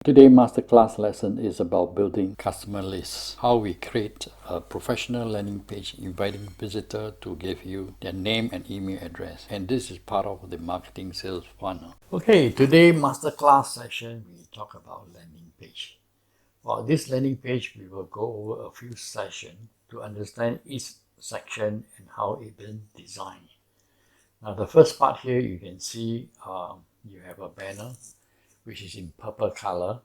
Today's masterclass lesson is about building customer lists. How we create a professional landing page inviting visitors to give you their name and email address. And this is part of the marketing sales funnel. Okay, today masterclass session we talk about landing page. For this landing page, we will go over a few sessions to understand each section and how it's been designed. Now the first part here you can see you have a banner which is in purple color.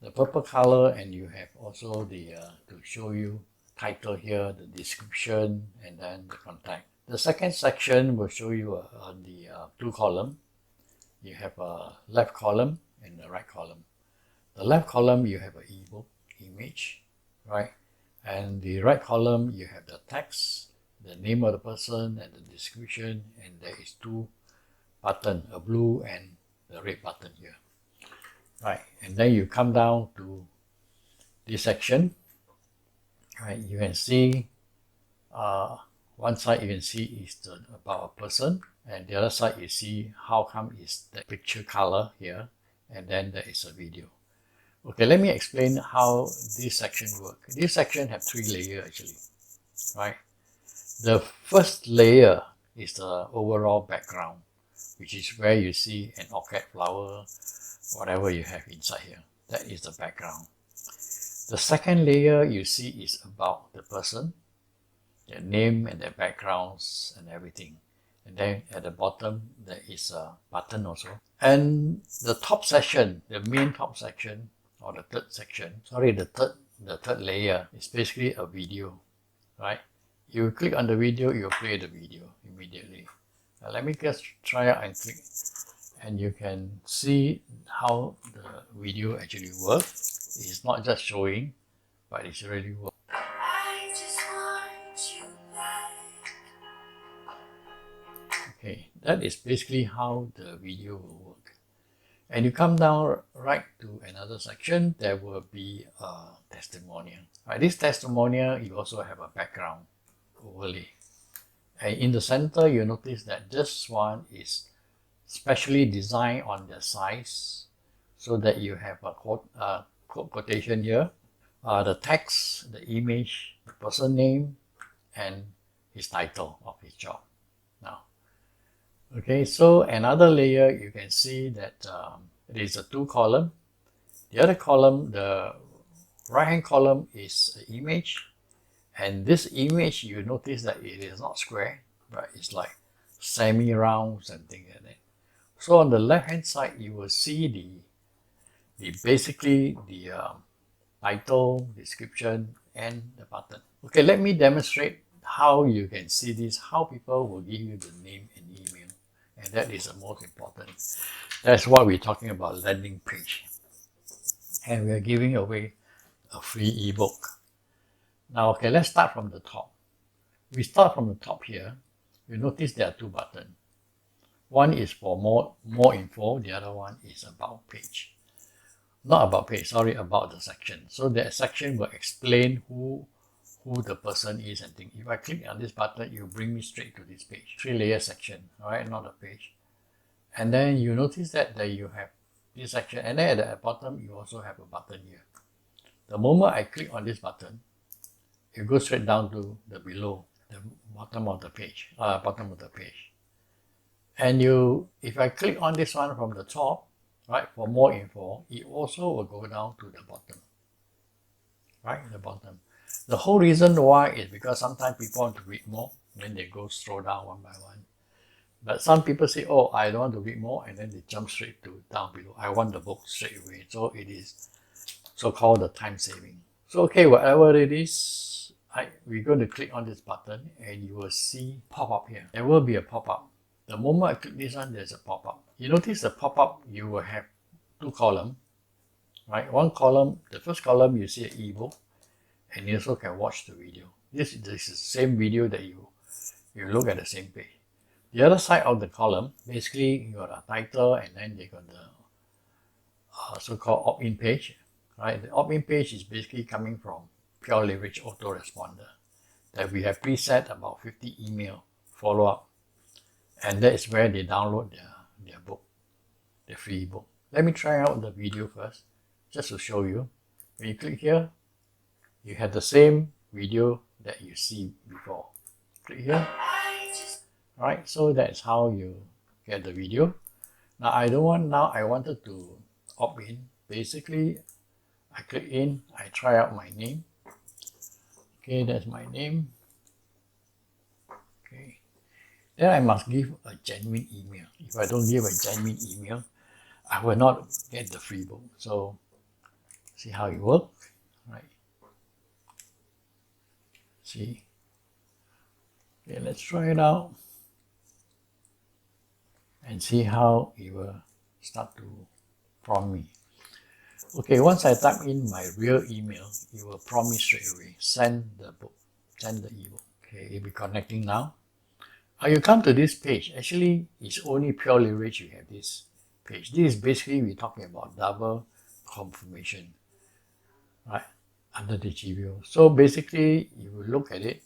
The purple color, and you have also the to show you title here, the description, and then the contact. The second section will show you on the two column. You have a left column and the right column. The left column you have an eBook image, right? And the right column you have the text, the name of the person, and the description, and there is two buttons, a blue and the red button here. Right, and then you come down to this section. Right, you can see one side you can see is about a person, and the other side you see how come is the picture color here, and then there is a video. Okay, let me explain how this section works. This section have three layers actually, right? The first layer is the overall background, which is where you see an orchid flower, whatever you have inside here. That is the background. The second layer you see is about the person, their name and their backgrounds and everything. And then at the bottom there is a button also. And the top section, the main top section, or the third section, the third layer is basically a video, right? You click on the video, you play the video immediately. Now let me just try out and click, and you can see how the video actually works. It's not just showing, but it's really working. Okay, that is basically how the video will work. And you come down right to another section, there will be a testimonial. Right, this testimonial, you also have a background overlay. And in the center, you notice that this one is specially designed on the size so that you have a quotation here, the text, the image, the person name, and his title of his job. Now, okay, so another layer you can see that it is a two column. The other column, the right hand column, is an image, and this image you notice that it is not square, but it's like semi-round, something like that. So on the left hand side you will see basically the title, description, and the button. Okay, let me demonstrate how you can see this, how people will give you the name and email, and that is the most important. That's what we're talking about, landing page, and we are giving away a free ebook. Now, okay, let's start from the top. We start from the top here. You notice there are two buttons. One is for more info, the other one is about page. Not about page, sorry, about the section. So that section will explain who the person is and things. If I click on this button, it will bring me straight to this page. 3-layer section, all right, not a page. And then you notice that you have this section, and then at the bottom, you also have a button here. The moment I click on this button, it goes straight down to the below, the bottom of the page, And if I click on this one from the top, right, for more info, it also will go down to the bottom, right, the bottom. The whole reason why is because sometimes people want to read more, then they go scroll down one by one. But some people say, oh, I don't want to read more, and then they jump straight to down below. I want the book straight away. So it is so-called the time saving. So okay, whatever it is, we're going to click on this button, and you will see pop-up here. There will be a pop-up. The moment I click this one, there's a pop-up. You notice the pop-up, you will have two columns, right? One column, the first column, you see an ebook, and you also can watch the video. This is the same video that you look at the same page. The other side of the column, basically you got a title, and then you got the so-called opt-in page, right? The opt-in page is basically coming from Pure Leverage Autoresponder that we have preset about 50 email follow-up. And that is where they download their book, the free book. Let me try out the video first. just to show you. When you click here, you have the same video that you see before. Click here. Alright, so that's how you get the video. Now I wanted to opt in. Basically, I click in, I try out my name. Okay, that's my name. Okay. Then I must give a genuine email. If I don't give a genuine email, I will not get the free book. So see how it works, right? See. Okay, let's try it out and see how it will start to prompt me. Okay, once I type in my real email, it will prompt me straight away. Send the book, send the ebook. Okay, it'll be connecting now. You come to this page. Actually, it's only Pure Leverage you have this page. This is basically we're talking about double confirmation, right? Under the GBO. So basically, you will look at it.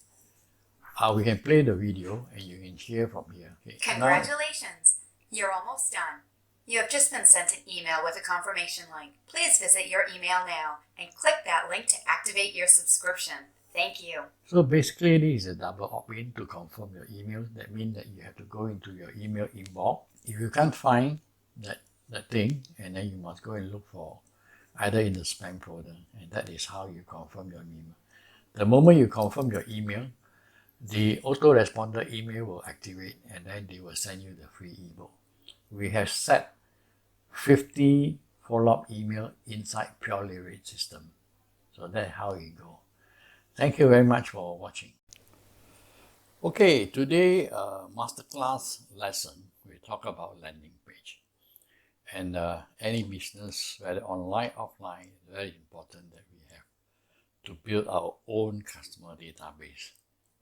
We can play the video and you can hear from here. Okay, Congratulations, you're almost done. You have just been sent an email with a confirmation link. Please visit your email now and click that link to activate your subscription. Thank you. So basically, this is a double opt-in to confirm your email. That means that you have to go into your email inbox. If you can't find that thing, and then you must go and look for either in the spam folder, and that is how you confirm your email. The moment you confirm your email, the autoresponder email will activate, and then they will send you the free ebook. We have set 50 follow-up email inside Pure Leverage system. So that's how it goes. Thank you very much for watching. Okay, today masterclass lesson, we talk about landing page. And any business, whether online, offline, very important that we have to build our own customer database.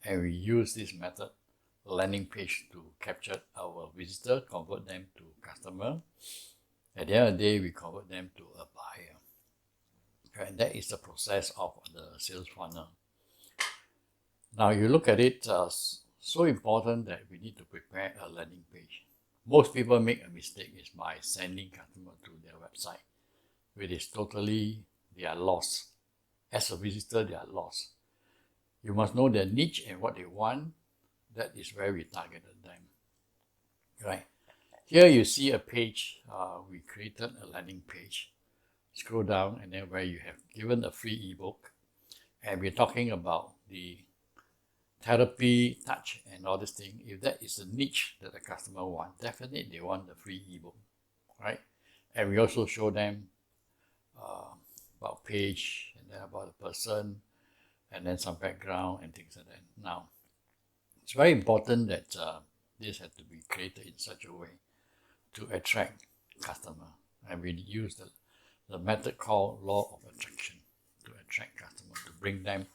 And we use this method, landing page, to capture our visitor, convert them to customer. At the end of the day, we convert them to a buyer. And that is the process of the sales funnel. Now you look at it, so important that we need to prepare a landing page. Most people make a mistake is by sending customer to their website, which is totally, they are lost. As a visitor, they are lost. You must know their niche and what they want. That is where we targeted them. Right. Here you see a page. We created a landing page. Scroll down, and then where you have given a free ebook, and we're talking about the therapy, touch, and all this thing. If that is the niche that the customer wants, definitely they want the free ebook, right? And we also show them about page, and then about the person, and then some background and things like that. Now, it's very important that this has to be created in such a way to attract customer. And we use the method called law of attraction to attract customer, to bring them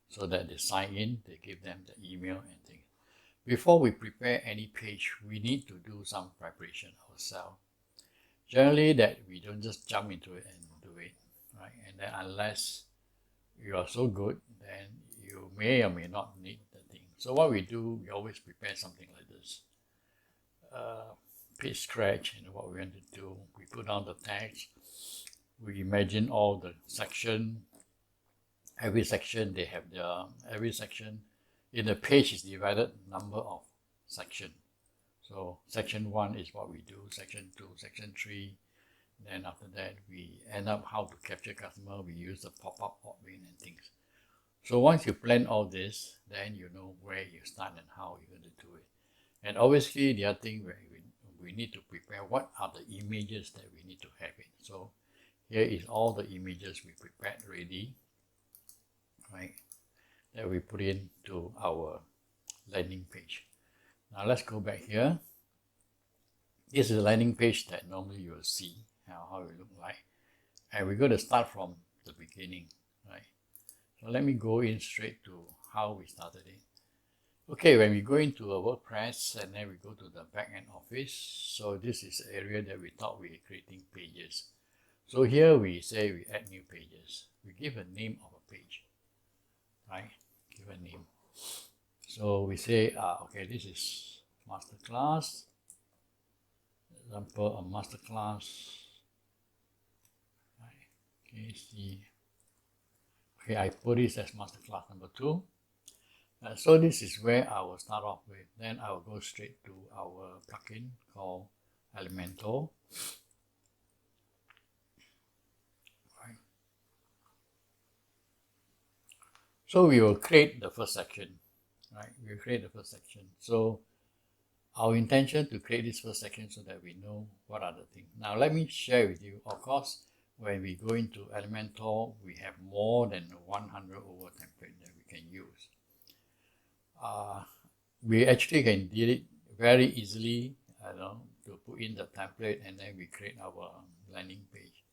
so that they sign in, they give them the email and things. Before we prepare any page, we need to do some preparation ourselves. Generally, that we don't just jump into it and do it, right? And then unless you are so good, then you may or may not need the thing. So what we do, we always prepare something like this. Page scratch, and what we want to do, we put down the text, we imagine all the section. Every section, they have every section in the page is divided number of section. So section 1 is what we do, section 2, section 3. Then after that, we end up how to capture customer. We use the pop-up opt-in and things. So once you plan all this, then you know where you start and how you're going to do it. And obviously, the other thing where we need to prepare what are the images that we need to have it. So here is all the images we prepared already, right? That we put into our landing page. Now let's go back here. This is a landing page that normally you will see how it look like. And we're going to start from the beginning, right? So let me go in straight to how we started it. Okay, when we go into a WordPress and then we go to the back-end office, so this is the area that we thought we were creating pages. So here we say we add new pages. We give a name of a page, right? Give a name. So we say, okay, this is masterclass. Example, a masterclass. Right. me see. Okay, I put this as masterclass number 2. So this is where I will start off with. Then I will go straight to our plugin called Elementor. Right. So we will create the first section. Right, we will create the first section. So our intention to create this first section so that we know what are the things. Now let me share with you. Of course, when we go into Elementor, we have more than 100 over template that we can use. We actually can do it very easily, to put in the template and then we create our landing page.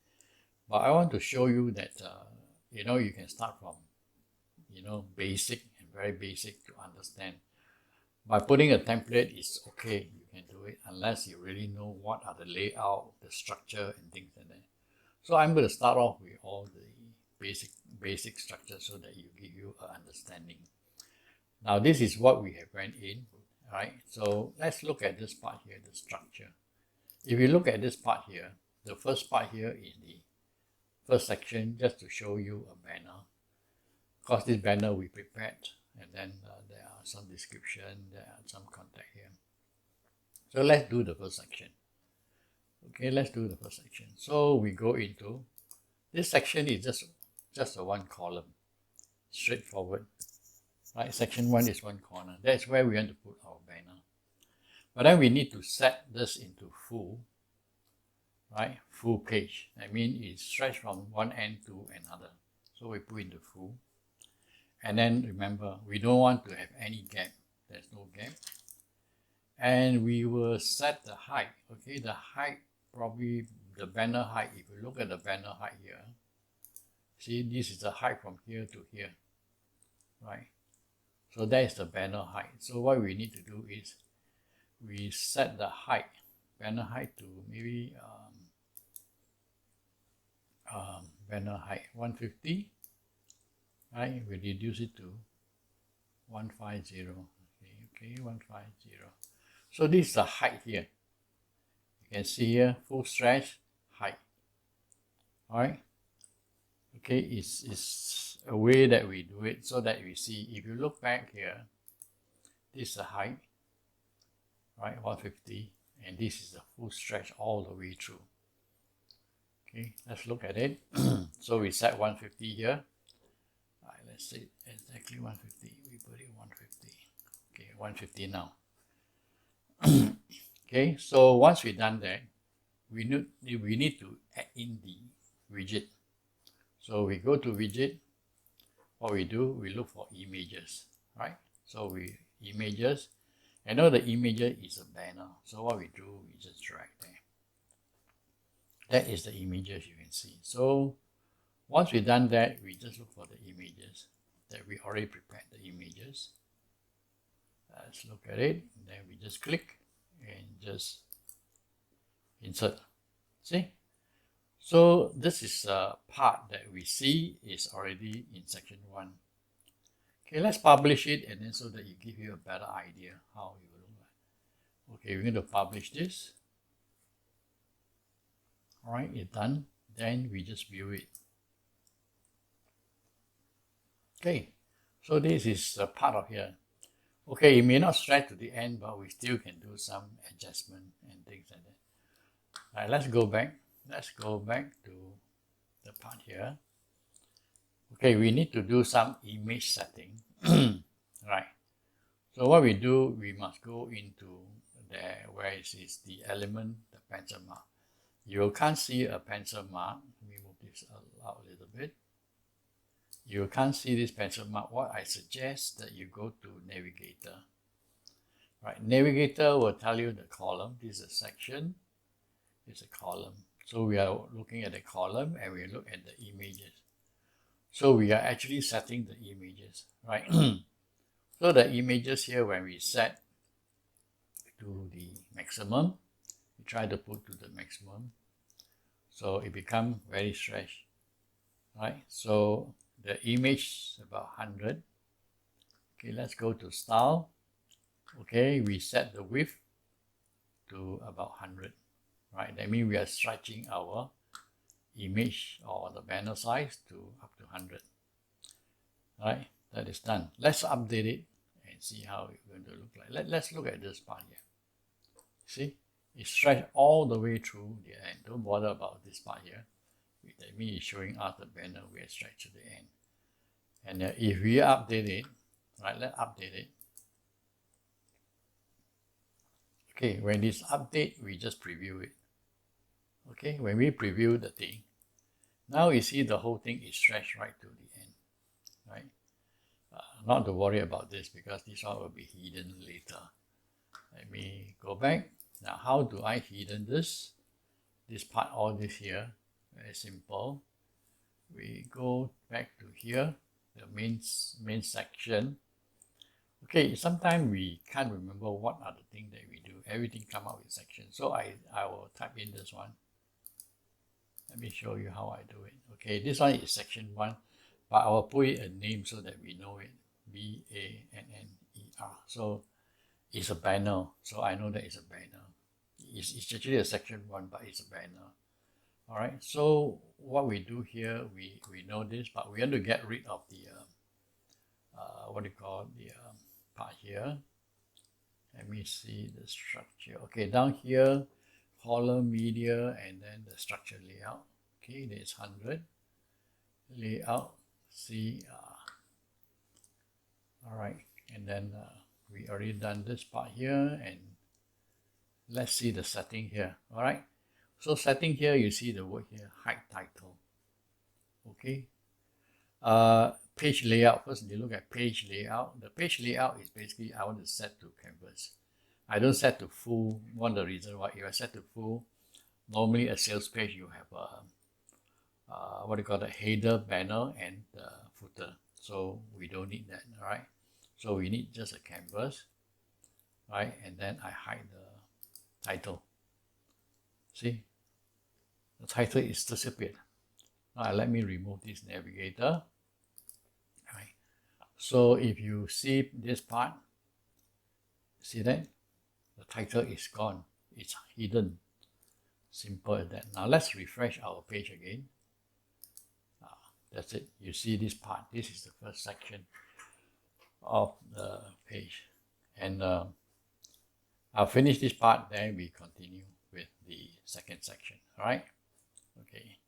But I want to show you that you can start from basic and very basic to understand. By putting a template is okay, you can do it unless you really know what are the layout, the structure and things like that. So I'm going to start off with all the basic structure so that you give you an understanding. Now this is what we have went in, right? So let's look at this part here, the structure. If you look at this part here, the first part here is the first section, just to show you a banner. Of course, this banner we prepared, and then there are some description, there are some contact here. So let's do the first section. Okay, let's do the first section. So we go into this section is just a one column, straightforward. Right, section 1 is one corner. That's where we want to put our banner. But then we need to set this into full, right? Full page. I mean, it's stretched from one end to another. So we put in the full. And then remember, we don't want to have any gap. There's no gap. And we will set the height. Okay, the height, probably the banner height. If you look at the banner height here, see, this is the height from here to here, right? So that is the banner height. So what we need to do is we set the height, banner height to maybe banner height 150, right? We reduce it to 150. Okay, 150. So this is the height here. You can see here, full stretch height. All right. Okay, it's a way that we do it so that we see, if you look back here, this is the height, right, 150, and this is the full stretch all the way through. Okay, let's look at it. So we set 150 here. All right, let's say exactly 150. We put it 150. Okay, 150 now. Okay, so once we've done that, we need to add in the widget. So we go to widget. What we do, we look for images, right? So we images. I know the image is a banner. So what we do, we just drag there. That is the images you can see. So once we've done that, we just look for the images that we already prepared the images. Let's look at it. And then we just click and just insert. See? So this is a part that we see is already in section 1. Okay, let's publish it and then so that you give you a better idea how it will look like. Okay, we're going to publish this. All right, it's done. Then we just view it. Okay, so this is a part of here. Okay, it may not stretch to the end, but we still can do some adjustment and things like that. All right, let's go back. Let's go back to the part here. Okay, we need to do some image setting. Right. So what we do, we must go into there where it is the element, the pencil mark. You can't see a pencil mark. Let me move this out a little bit. You can't see this pencil mark. What I suggest that you go to Navigator. Right, Navigator will tell you the column. This is a section. It's a column. So we are looking at the column and we look at the images. So we are actually setting the images, right? So the images here, when we set to the maximum, we try to put to the maximum. So it becomes very stretched, right? So the image is about 100. Okay, let's go to style. Okay, we set the width to about 100. Right, that means we are stretching our image or the banner size to up to 100. Alright, that is done. Let's update it and see how it's going to look like. Let's look at this part here. See, it's stretched all the way through the end. Don't bother about this part here. That means it's showing us the banner we are stretched to the end. And if we update it, right, let's update it. Okay, when it's update, we just preview it. Okay, when we preview the thing, now you see the whole thing is stretched right to the end, right? Not to worry about this because this one will be hidden later. Let me go back. Now, how do I hidden this? This part, all this here, very simple. We go back to here, the main section. Okay, sometimes we can't remember what are the things that we do. Everything come out with sections. So I will type in this one. Let me show you how I do it. Okay, this one is section 1, but I will put it a name so that we know it. B-A-N-N-E-R. So it's a banner. So I know that it's a banner. It's actually a section 1, but it's a banner. All right. So what we do here, we know this, but we want to get rid of the what do you call the part here. Let me see the structure. Okay, down here, column, media, and then the structure layout. Okay, there's 100 layout. See, all right, and then we already done this part here, and let's see the setting here. All right, so setting here, you see the word here, hide title. Okay, page layout. First, you look at page layout. The page layout is basically I want to set to canvas. I don't set to full. One of the reasons why, if I set to full, normally a sales page you have what do you call the header, banner, and the footer. So we don't need that. All right. So we need just a canvas, right? And then I hide the title. See, the title is disappeared. Now let me remove this navigator. Right. So if you see this part, see that the title is gone. It's hidden. Simple as that. Now let's refresh our page again. That's it. You see this part. This is the first section of the page. And I'll finish this part, then we continue with the second section. All right? Okay.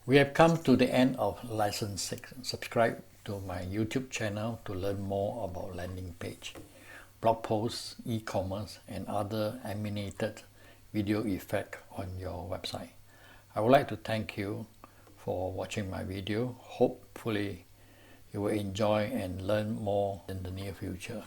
We have come to the end of lesson 6. Subscribe to my YouTube channel to learn more about landing page, blog posts, e-commerce, and other animated video effect on your website. I would like to thank you for watching my video. Hopefully you will enjoy and learn more in the near future.